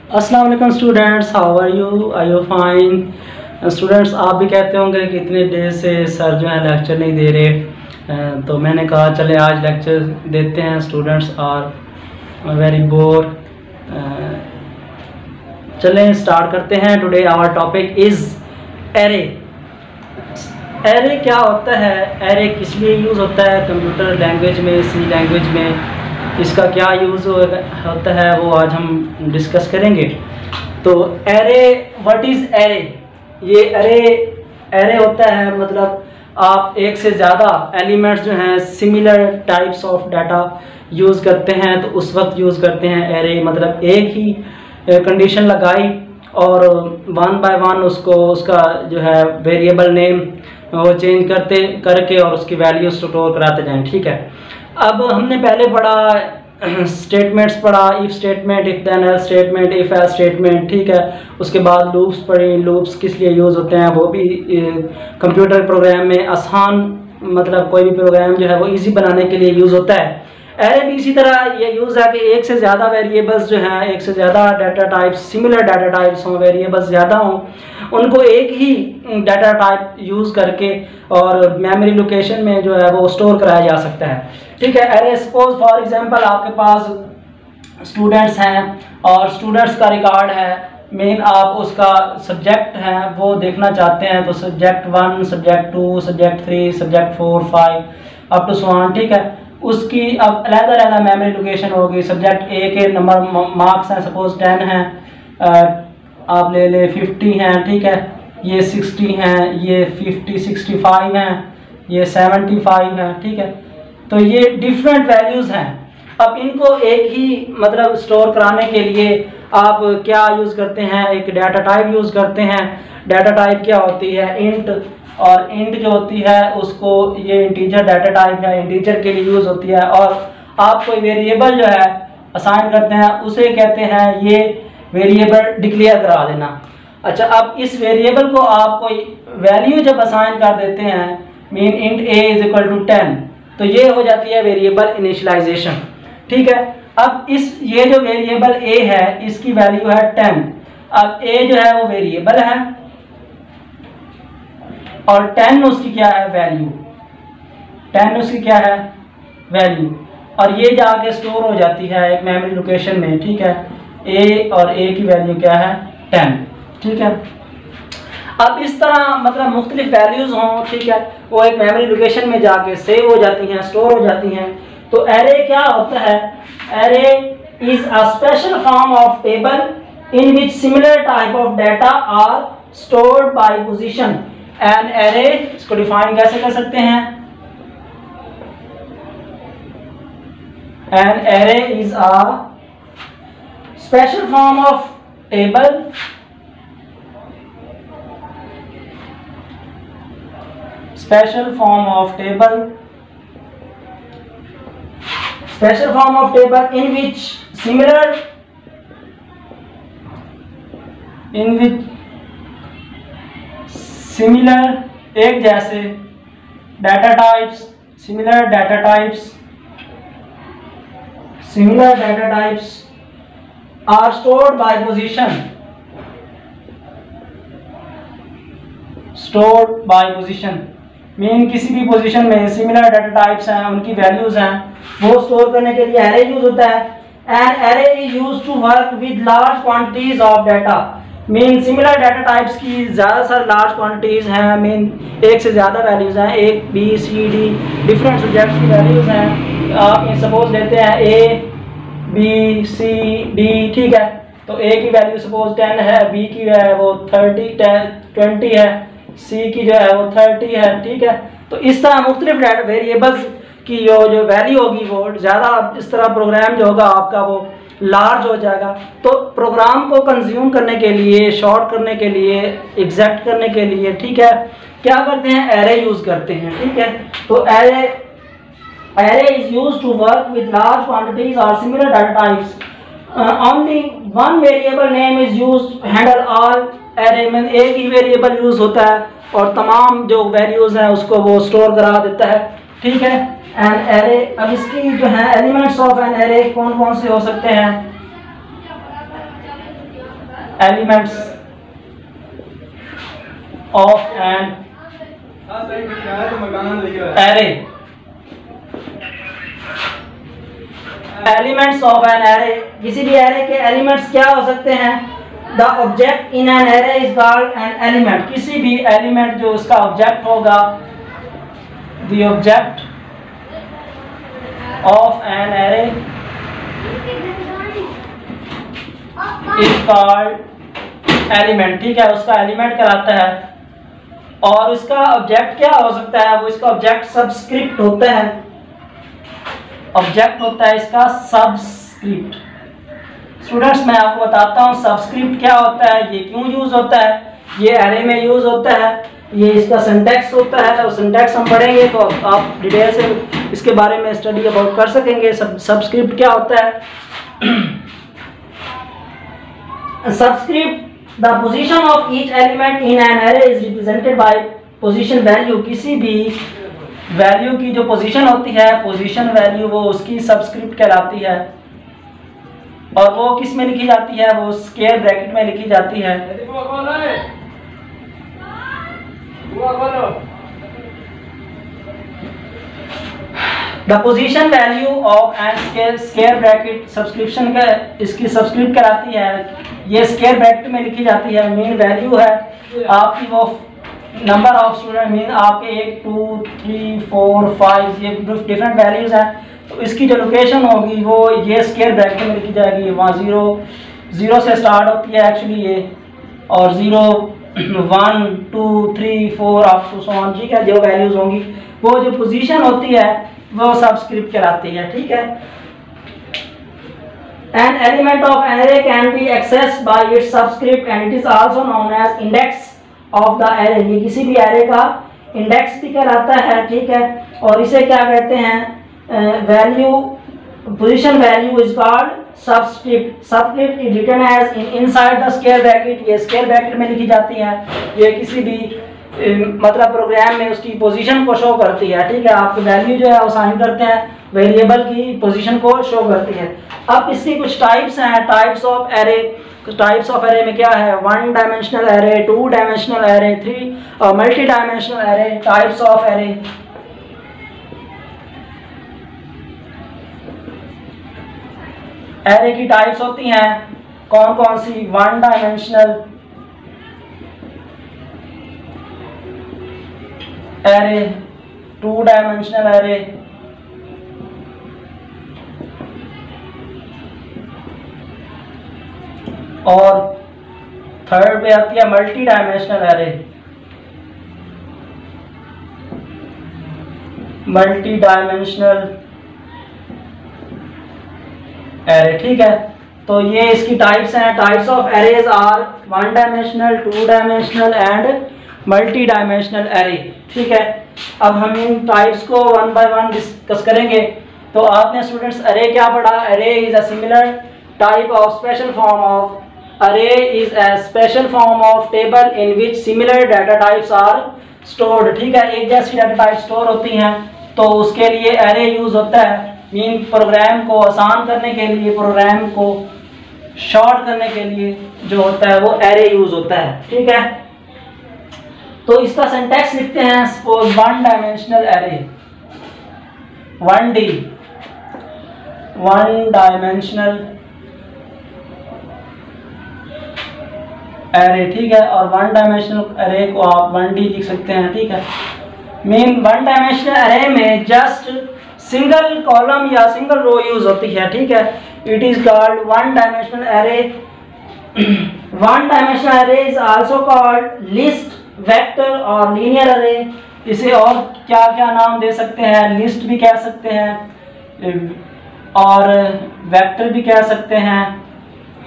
अस्सलाम वालेकुम students, how are you? Are you fine? Students, आप भी कहते होंगे कि इतने देर से सर जो है लेक्चर नहीं दे रहे, तो मैंने कहा चले आज लेक्चर देते हैं। Students are very bore. चलें स्टार्ट करते हैं। Today our topic is array. Array क्या होता है? एरे किस लिए यूज़ होता है कंप्यूटर लैंग्वेज में, सी लैंग्वेज में? इसका क्या यूज़ होता है वो आज हम डिस्कस करेंगे। तो एरे, व्हाट इज़ एरे? ये एरे होता है मतलब आप एक से ज़्यादा एलिमेंट्स जो हैं similar types of data use करते हैं, तो उस वक्त यूज़ करते हैं एरे। मतलब एक ही कंडीशन लगाई और वन बाय वन उसका जो है वेरिएबल नेम वो चेंज करके और उसकी वैल्यू स्टोर कराते जाएं। ठीक है, अब हमने पहले पढ़ा स्टेटमेंट्स पढ़ा, if statement, if then else statement, if else statement. ठीक है, उसके बाद लूप्स पढ़ी। लूप्स किस लिए यूज़ होते हैं वो भी कंप्यूटर प्रोग्राम में आसान, मतलब कोई भी प्रोग्राम जो है वो इजी बनाने के लिए यूज़ होता है। एरे भी इसी तरह ये यूज़ है कि एक से ज़्यादा वेरिएबल्स जो हैं, एक से ज़्यादा data types, similar data types हों, वेरिएबल्स ज़्यादा हों, उनको एक ही डाटा टाइप यूज़ करके और मेमोरी लोकेशन में जो है वो स्टोर कराया जा सकता है। ठीक है, एरे सपोज फॉर एग्जांपल आपके पास स्टूडेंट्स हैं और स्टूडेंट्स का रिकॉर्ड है। मेन आप उसका सब्जेक्ट है वो देखना चाहते हैं, तो subject 1, subject 2, subject 3, subject 4, 5 up to so on. ठीक है, उसकी अब अलग-अलग मेमोरी लोकेशन होगी। सब्जेक्ट ए के नंबर मार्क्स हैं, सपोज 10 हैं, आप ले ले 50 हैं। ठीक है, ये 60 हैं, ये 50, 65 हैं, ये 75 हैं। ठीक है, तो ये डिफरेंट वैल्यूज़ हैं। अब इनको एक ही मतलब स्टोर कराने के लिए आप क्या यूज़ करते हैं? एक डाटा टाइप यूज़ करते हैं। डाटा टाइप क्या होती है? इंट। और इंट जो होती है उसको, ये इंटीजर डाटा टाइप है, इंटीजर के लिए यूज़ होती है। और आप कोई वेरिएबल जो है असाइन करते हैं उसे कहते हैं ये वेरिएबल डिक्लेयर करा देना। अच्छा, अब इस वेरिएबल को आप कोई वैल्यू जब असाइन कर देते हैं, mean int A is equal to 10, तो ये हो जाती है वेरिएबल इनिशियलाइजेशन। ठीक है, अब ये जो वेरिएबल ए है इसकी वैल्यू है 10। अब ए जो है वो वेरिएबल है और 10 उसकी क्या है? वैल्यू। 10 उसकी क्या है? वैल्यू। और ये जाके स्टोर हो जाती है एक मेमोरी लोकेशन में। ठीक है, ए और ए की वैल्यू क्या है? 10। ठीक है, अब इस तरह मतलब मुख्तलिफ वैल्यूज हों, ठीक है, वो एक मेमोरी लोकेशन में जाके सेव हो जाती हैं, स्टोर हो जाती हैं। तो एरे क्या होता है? Array is a special form of table in which similar type of data are stored by position. An array, इसको डिफाइन कैसे कर सकते हैं? An array is a special form of table special form of table in which similar एक जैसे data types, similar data types are stored by position. Mean किसी भी position में सिमिलर डाटा टाइप्स हैं, उनकी वैल्यूज हैं, वो स्टोर करने के लिए एरे यूज होता है। And array is used to work with large quantities of data. Mean similar data types की ज़्यादातर लार्ज क्वांटिटीज हैं, मीन एक से ज़्यादा वैल्यूज हैं, A B C D different subjects की वैल्यूज हैं। आप सपोज लेते हैं ए बी सी डी। ठीक है, तो ए की वैल्यू सपोज 10 है, बी की है वो 20 है, सी की जो है वो 30 है। ठीक है, तो इस तरह मुख्तलिफ वेरिएबल्स की जो वैल्यू होगी वो ज़्यादा, इस तरह प्रोग्राम जो होगा आपका वो लार्ज हो जाएगा। तो प्रोग्राम को कंज्यूम करने के लिए, शॉर्ट करने के लिए, एग्जैक्ट करने के लिए, ठीक है, क्या करते हैं? एरे यूज़ करते हैं। ठीक है, तो array is used to work with large quantities और similar data types. Only one variable name is used handle all array में। एक ही वेरिएबल यूज होता है और तमाम जो वैल्यूज हैं उसको वो स्टोर करा देता है। ठीक है, एन एरे, अब इसकी जो है एलिमेंट्स ऑफ एन एरे कौन कौन से हो सकते हैं? Elements of an array, elements of an array, किसी भी एरे के एलिमेंट्स क्या हो सकते हैं? The object in an array is called an element, किसी भी एलिमेंट जो उसका ऑब्जेक्ट होगा, the object of N array is called element, ठीक है, उसका एलिमेंट कहलाता है। और उसका ऑब्जेक्ट क्या हो सकता है? वो इसका ऑब्जेक्ट सबस्क्रिप्ट होता है, ऑब्जेक्ट होता है इसका सबस्क्रिप्ट। स्टूडेंट्स मैं आपको बताता हूँ सबस्क्रिप्ट क्या होता है, ये क्यों यूज होता है, ये एरे में यूज होता है, ये इसका सिंटैक्स होता है। और सिंटैक्स हम पढ़ेंगे तो आप डिटेल से इसके बारे में स्टडी अबाउट कर सकेंगे। सबस्क्रिप्ट क्या होता है? Subscript, the position of each element in an array is represented by position value, किसी भी वैल्यू की जो पोजीशन होती है, पोजीशन वैल्यू, वो उसकी सबस्क्रिप्ट कहलाती है। और वो किस में लिखी जाती है? वो स्क्वायर ब्रैकेट में लिखी जाती है। The position value of an square bracket subscription का इसकी सबस्क्रिप्ट कहलाती है, ये स्क्वायर ब्रैकेट में लिखी जाती है। मीन वैल्यू है आपकी, वो नंबर ऑफ स्टूडेंट, मीन आपके 1 2 3 4 5 ये डिफरेंट वैल्यूज हैं, तो इसकी जो लोकेशन होगी वो ये स्क्वायर ब्रैकेट में लिखी जाएगी। वहाँ 0 से स्टार्ट होती है एक्चुअली ये, और 0 1 2 3 4 अप टू सो ऑन, ठीक है, जो वैल्यूज होंगी वो जो पोजीशन होती है वो सबस्क्रिप्ट कहलाती है, ठीक है। An element of an array can be accessed by its subscript and it is also known as index of the array, ये किसी भी array का इंडेक्स भी कहलाता है, ठीक है। और इसे क्या कहते हैं? Value, position value is called subscript. Subscript is written as inside the square bracket, ये स्क्वायर ब्रैकेट में लिखी जाती है। ये किसी भी मतलब प्रोग्राम में उसकी पोजीशन को शो करती है, ठीक है। आप वैल्यू जो है वो साइन करते हैं, वेरिएबल की पोजीशन को शो करती है। अब इसकी कुछ टाइप्स हैं, types of array. Types of array में क्या है? 1 dimensional array, 2 dimensional array, 3 multi dimensional array. Types of array, array की टाइप्स होती हैं कौन कौन सी? 1 डायमेंशनल एरे, 2 डायमेंशनल एरे, और थर्ड पे आती है multi dimensional array. Multi dimensional array, ठीक है। तो ये इसकी टाइप्स हैं। Types of arrays are 1 dimensional, 2 dimensional and multi dimensional array, ठीक है। अब हम इन टाइप्स को 1 बाय 1 डिस्कस करेंगे। तो आपने स्टूडेंट्स एरे क्या पढ़ा? Array is a similar type of special form of, array is a special form of table in which similar data types are stored, ठीक है। एक जैसी डाटा टाइप स्टोर होती हैं तो उसके लिए array यूज होता है। मीन प्रोग्राम को आसान करने के लिए, प्रोग्राम को शॉर्ट करने के लिए जो होता है वो array यूज होता है, ठीक है। तो इसका सिंटैक्स लिखते हैं। Suppose 1 dimensional array, 1D, 1 dimensional array, ठीक है। और 1 डायमेंशनल एरे को आप 1D लिख सकते हैं, ठीक है। मीन 1 डायमेंशनल एरे में जस्ट सिंगल कॉलम या सिंगल रो यूज होती है, ठीक है। It is called 1 dimensional array. 1 dimensional array is also called list, vector और लीनियर एरे। इसे और क्या क्या नाम दे सकते हैं? लिस्ट भी कह सकते हैं और वेक्टर भी कह सकते हैं,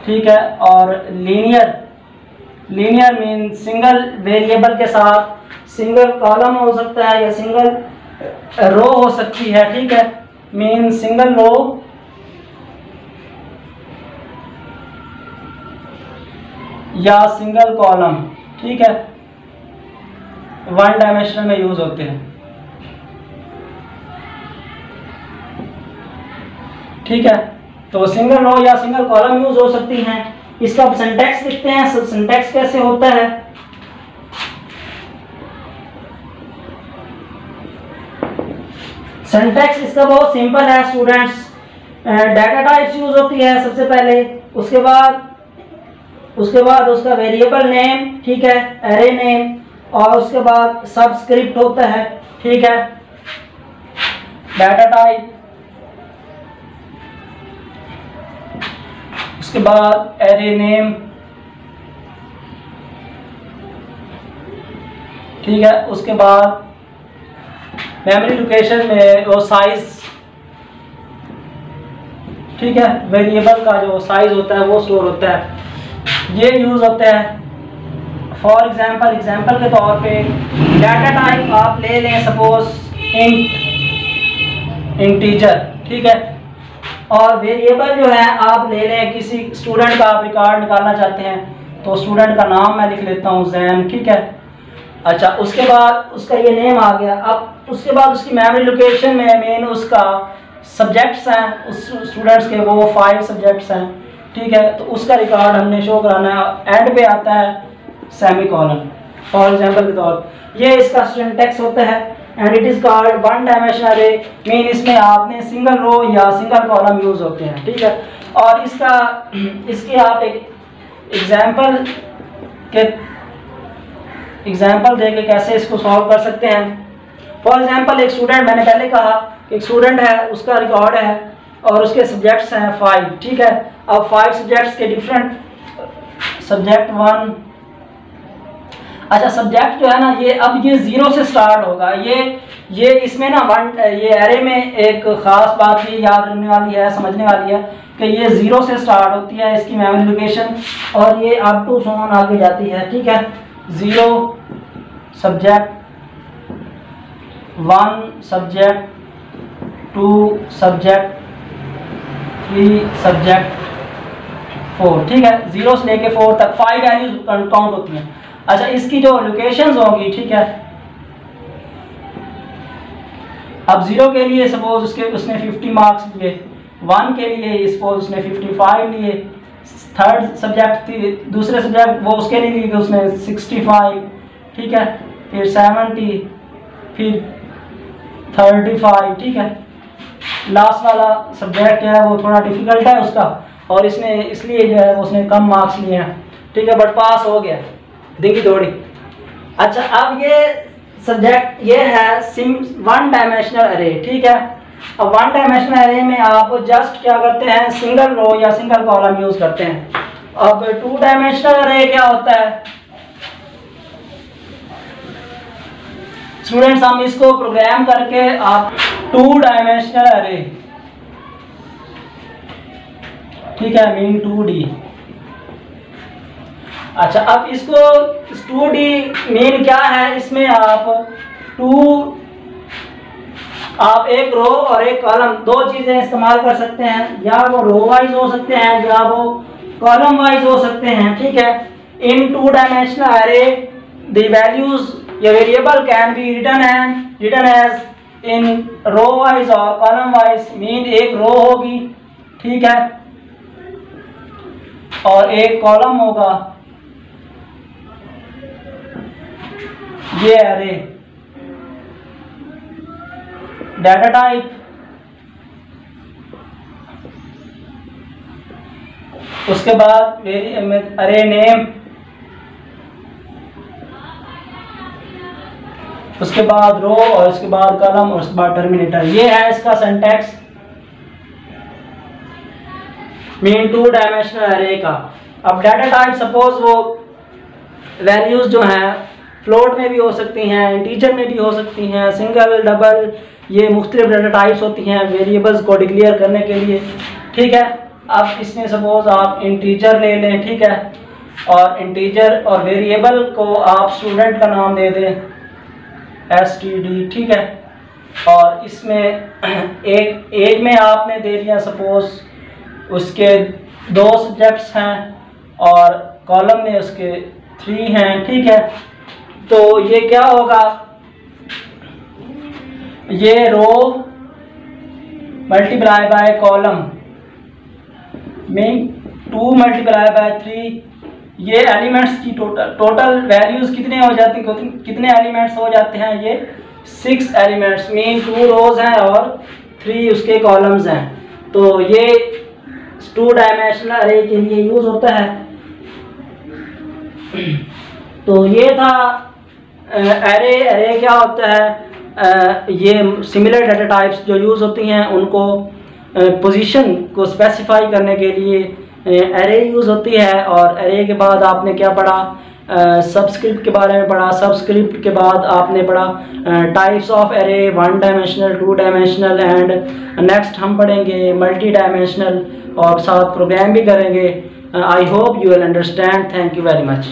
ठीक है। और लीनियर मीन सिंगल वेरिएबल के साथ सिंगल कॉलम हो सकता है या सिंगल रो हो सकती है, ठीक है। मीन सिंगल रो या सिंगल कॉलम, ठीक है, 1 डायमेंशनल में यूज होते हैं, ठीक है। तो सिंगल रो या सिंगल कॉलम यूज हो सकती हैं। इसका सिंटैक्स लिखते हैं। सब सिंटैक्स कैसे होता है, सिंटैक्स इसका बहुत सिंपल है स्टूडेंट्स। डाटा टाइप्स यूज होती है सबसे पहले, उसके बाद उसका वेरिएबल नेम, ठीक है, एरे नेम, और उसके बाद सबस्क्रिप्ट होता है, ठीक है, डाटा टाइप, उसके बाद एरे नेम, ठीक है, उसके बाद मेमोरी लोकेशन में वो साइज, ठीक है, वेरिएबल का जो साइज होता है वो स्टोर होता है। ये यूज होता है फॉर एग्जांपल के तौर पे डाटा टाइप आप ले लें सपोज इंटीजर, ठीक है, और वेरिएबल जो है आप ले लें किसी स्टूडेंट का, आप रिकॉर्ड निकालना चाहते हैं तो स्टूडेंट का नाम मैं लिख लेता हूँ जैन, ठीक है। अच्छा, उसके बाद उसका ये नेम आ गया। अब उसके बाद उसकी मेमोरी लोकेशन में मेन उसका सब्जेक्ट्स हैं, उस स्टूडेंट्स के वो 5 सब्जेक्ट्स हैं, ठीक है, तो उसका रिकॉर्ड हमने शो कराना है। एंड पे आता है सेमीकोलन फॉर एग्जांपल के तौर, ये इसका सिंटैक्स होता है। And it is called one dimensional अरे, मीन इसमें आपने सिंगल रो या सिंगल कॉलम यूज होते हैं, ठीक है। और इसकी आप एक एग्जाम्पल देके कैसे इसको सॉल्व कर सकते हैं। फॉर एग्जांपल एक स्टूडेंट, मैंने पहले कहा एक स्टूडेंट है, उसका रिकॉर्ड है और उसके सब्जेक्ट्स हैं 5, ठीक है। अब 5 सब्जेक्ट्स के डिफरेंट सब्जेक्ट 1, अच्छा सब्जेक्ट जो है ना ये अब ये 0 से स्टार्ट होगा। ये इसमें ना ये एरे में एक खास बात ये याद रखने वाली है, समझने वाली है कि ये 0 से स्टार्ट होती है इसकी मेमोरी लोकेशन, और ये अप टू सो ऑन आगे जाती है, ठीक है। 0 सब्जेक्ट, 1 सब्जेक्ट, 2 सब्जेक्ट, 3 सब्जेक्ट, 4, ठीक है। 0 से लेके 4 तक 5 वैल्यूज काउंट होती हैं। अच्छा, इसकी जो लोकेशंस होंगी, ठीक है, अब 0 के लिए सपोज उसने 50 मार्क्स लिए, 1 के लिए सपोज उसने 55 लिए, थर्ड सब्जेक्ट दूसरे सब्जेक्ट वो उसके लिए लिए उसने 65, ठीक है, फिर 70, फिर 35, ठीक है। लास्ट वाला सब्जेक्ट जो है वो थोड़ा डिफिकल्ट है उसका, और इसने इसलिए जो है उसने कम मार्क्स लिए हैं, ठीक है, बट पास हो गया, देखी थोड़ी। अच्छा, अब ये सब्जेक्ट ये है वन डायमेंशनल अरे, ठीक है। अब वन डायमेंशनल अरे में आप जस्ट क्या करते हैं, सिंगल रो या सिंगल कॉलम यूज करते हैं। अब 2 डायमेंशनल अरे क्या होता है स्टूडेंट्स, हम इसको प्रोग्राम करके आप 2 डायमेंशनल अरे, ठीक है, मीन 2D। अच्छा, अब इसको 2D मीन क्या है, इसमें आप एक रो और एक कॉलम 2 चीजें इस्तेमाल कर सकते हैं, या वो रो वाइज हो सकते हैं या वो कॉलम वाइज हो सकते हैं, ठीक है। In 2 dimensional array the values या variable can be written as in row wise और कॉलम वाइज, मीन एक रो होगी, ठीक है, और एक कॉलम होगा, ये अरे। डाटा टाइप, उसके बाद अरे नेम, उसके बाद रो, और उसके बाद कॉलम, और उसके बाद टर्मिनेटर। ये है इसका सिंटैक्स मीन 2 डायमेंशनल अरे का। अब डाटा टाइप सपोज वो वैल्यूज जो हैं फ्लोट में भी हो सकती हैं, इंटीजर में भी हो सकती हैं, सिंगल, डबल, ये मुख्तलिफ डाटा टाइप्स होती हैं वेरिएबल्स को डिक्लेयर करने के लिए, ठीक है। अब इसमें सपोज आप इंटीजर ले लें, ठीक है, और इंटीजर और वेरिएबल को आप स्टूडेंट का नाम दे दें std, ठीक है, और इसमें एक एज में आपने दे दिया सपोज उसके 2 सब्जेक्ट्स हैं और कॉलम में उसके 3 हैं, ठीक है। तो ये क्या होगा, ये row multiply by column mean 2 multiply by 3, ये एलिमेंट्स की टोटल वैल्यूज कितने हो जाती हैं, कितने एलिमेंट्स हो जाते हैं, ये 6 एलिमेंट्स मीन 2 रोज हैं और 3 उसके कॉलम्स हैं। तो ये 2 डायमेंशनल अरे के लिए यूज होता है। तो ये था एरे क्या होता है, ये सिमिलर डाटा टाइप्स जो यूज़ होती हैं उनको पोजीशन को स्पेसिफाई करने के लिए एरे यूज़ होती है। और एरे के बाद आपने क्या पढ़ा, सबस्क्रिप्ट के बारे में पढ़ा। सबस्क्रिप्ट के बाद आपने पढ़ा types of array, 1 dimensional, 2 dimensional and next हम पढ़ेंगे मल्टी डायमेंशनल और साथ प्रोग्राम भी करेंगे। I hope you will understand. Thank you very much.